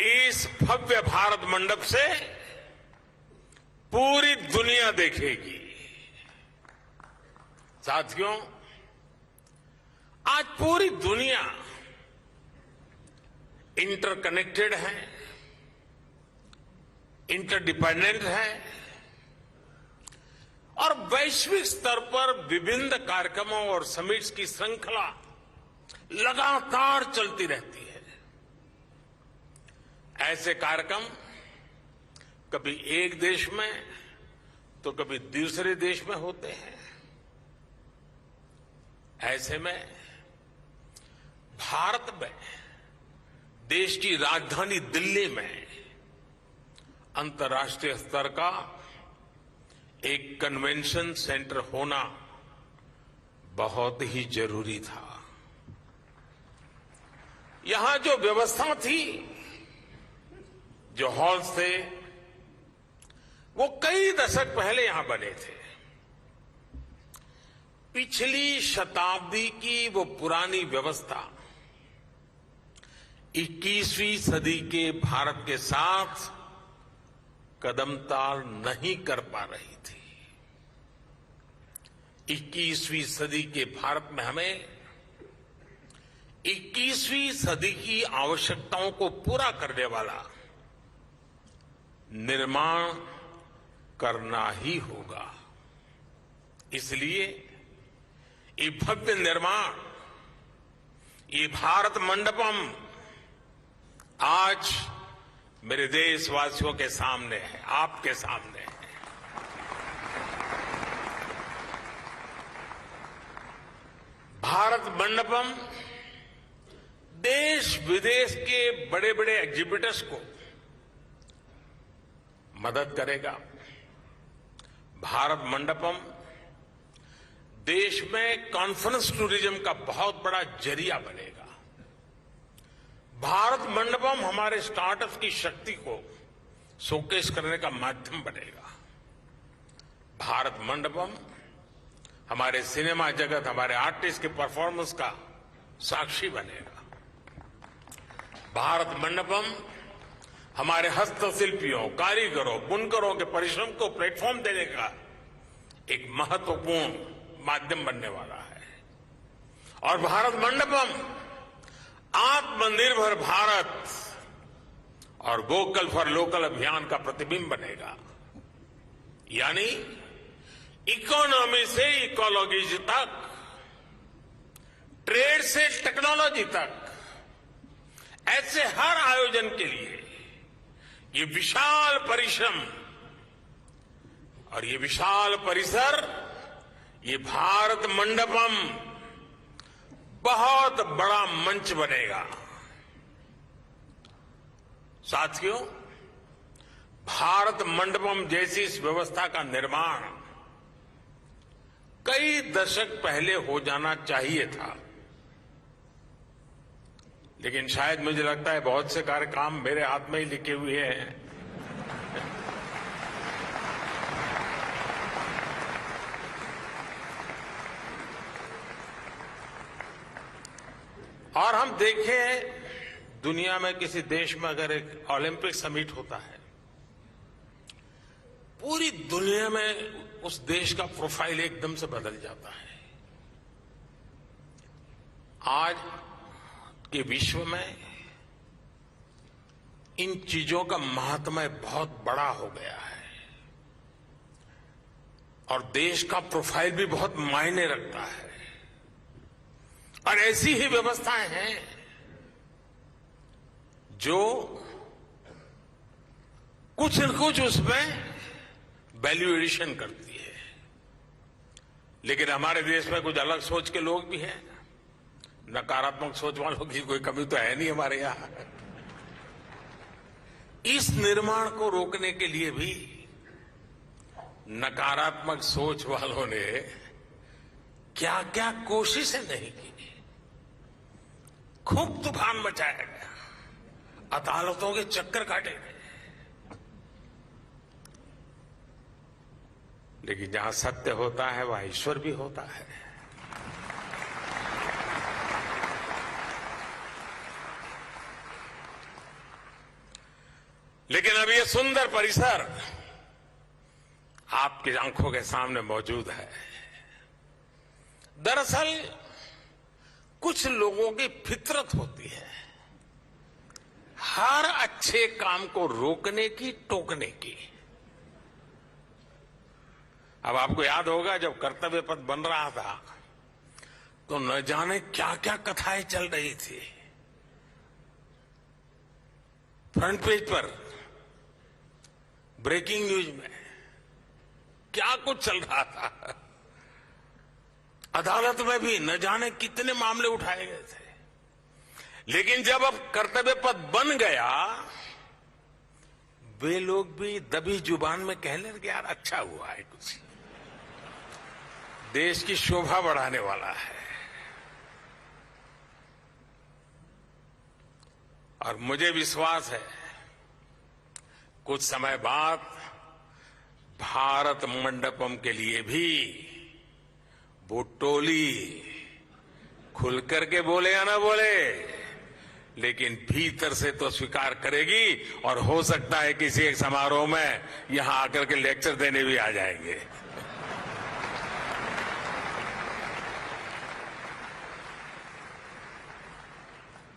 इस भव्य भारत मंडप से पूरी दुनिया देखेगी। साथियों, आज पूरी दुनिया इंटरकनेक्टेड है, इंटरडिपेंडेंट है और वैश्विक स्तर पर विभिन्न कार्यक्रमों और समिट्स की श्रृंखला लगातार चलती रहती है। ऐसे कार्यक्रम कभी एक देश में तो कभी दूसरे देश में होते हैं। ऐसे में भारत में देश की राजधानी दिल्ली में अंतर्राष्ट्रीय स्तर का एक कन्वेंशन सेंटर होना बहुत ही जरूरी था। यहां जो व्यवस्था थी, जो हॉल थे, वो कई दशक पहले यहां बने थे। पिछली शताब्दी की वो पुरानी व्यवस्था 21वीं सदी के भारत के साथ कदमताल नहीं कर पा रही थी। 21वीं सदी के भारत में हमें 21वीं सदी की आवश्यकताओं को पूरा करने वाला निर्माण करना ही होगा। इसलिए ये भव्य निर्माण, ये भारत मंडपम आज मेरे देशवासियों के सामने है, आपके सामने है। भारत मंडपम देश विदेश के बड़े बड़े एग्जीबिटर्स को मदद करेगा। भारत मंडपम देश में कॉन्फ्रेंस टूरिज्म का बहुत बड़ा जरिया बनेगा। भारत मंडपम हमारे स्टार्टअप्स की शक्ति को शोकेस करने का माध्यम बनेगा। भारत मंडपम हमारे सिनेमा जगत, हमारे आर्टिस्ट के परफॉर्मेंस का साक्षी बनेगा। भारत मंडपम हमारे हस्तशिल्पियों, कारीगरों, बुनकरों के परिश्रम को प्लेटफॉर्म देने का एक महत्वपूर्ण माध्यम बनने वाला है। और भारत मंडपम आत्मनिर्भर भारत और वोकल फॉर लोकल अभियान का प्रतिबिंब बनेगा। यानी इकोनॉमी से इकोलॉजी तक, ट्रेड से टेक्नोलॉजी तक, ऐसे हर आयोजन के लिए ये विशाल परिश्रम और ये विशाल परिसर, ये भारत मंडपम बहुत बड़ा मंच बनेगा। साथियों, भारत मंडपम जैसी इस व्यवस्था का निर्माण कई दशक पहले हो जाना चाहिए था, लेकिन शायद मुझे लगता है बहुत से कार्य काम मेरे हाथ में ही लिखे हुए हैं। और हम देखें, दुनिया में किसी देश में अगर एक ओलंपिक समिट होता है, पूरी दुनिया में उस देश का प्रोफाइल एकदम से बदल जाता है। आज के विश्व में इन चीजों का महात्म्य बहुत बड़ा हो गया है और देश का प्रोफाइल भी बहुत मायने रखता है। और ऐसी ही व्यवस्थाएं हैं जो कुछ न कुछ उसमें वैल्यू एडिशन करती है। लेकिन हमारे देश में कुछ अलग सोच के लोग भी हैं। नकारात्मक सोच वालों की कोई कमी तो है नहीं हमारे यहां। इस निर्माण को रोकने के लिए भी नकारात्मक सोच वालों ने क्या क्या कोशिशें नहीं की। खूब तूफान मचाया गया, अदालतों के चक्कर काटे गए। लेकिन जहां सत्य होता है वहां ईश्वर भी होता है। लेकिन अब ये सुंदर परिसर आपकी आंखों के सामने मौजूद है। दरअसल कुछ लोगों की फितरत होती है हर अच्छे काम को रोकने की, टोकने की। अब आपको याद होगा जब कर्तव्य पथ बन रहा था तो न जाने क्या क्या कथाएं चल रही थी। फ्रंट पेज पर ब्रेकिंग न्यूज में क्या कुछ चल रहा था। अदालत में भी न जाने कितने मामले उठाए गए थे। लेकिन जब अब कर्तव्य पथ बन गया, वे लोग भी दबी जुबान में कहने लगे यार अच्छा हुआ है, कुछ देश की शोभा बढ़ाने वाला है। और मुझे विश्वास है कुछ समय बाद भारत मंडपम के लिए भी वो टोली खुल करके बोले या ना बोले, लेकिन भीतर से तो स्वीकार करेगी और हो सकता है किसी एक समारोह में यहां आकर के लेक्चर देने भी आ जाएंगे।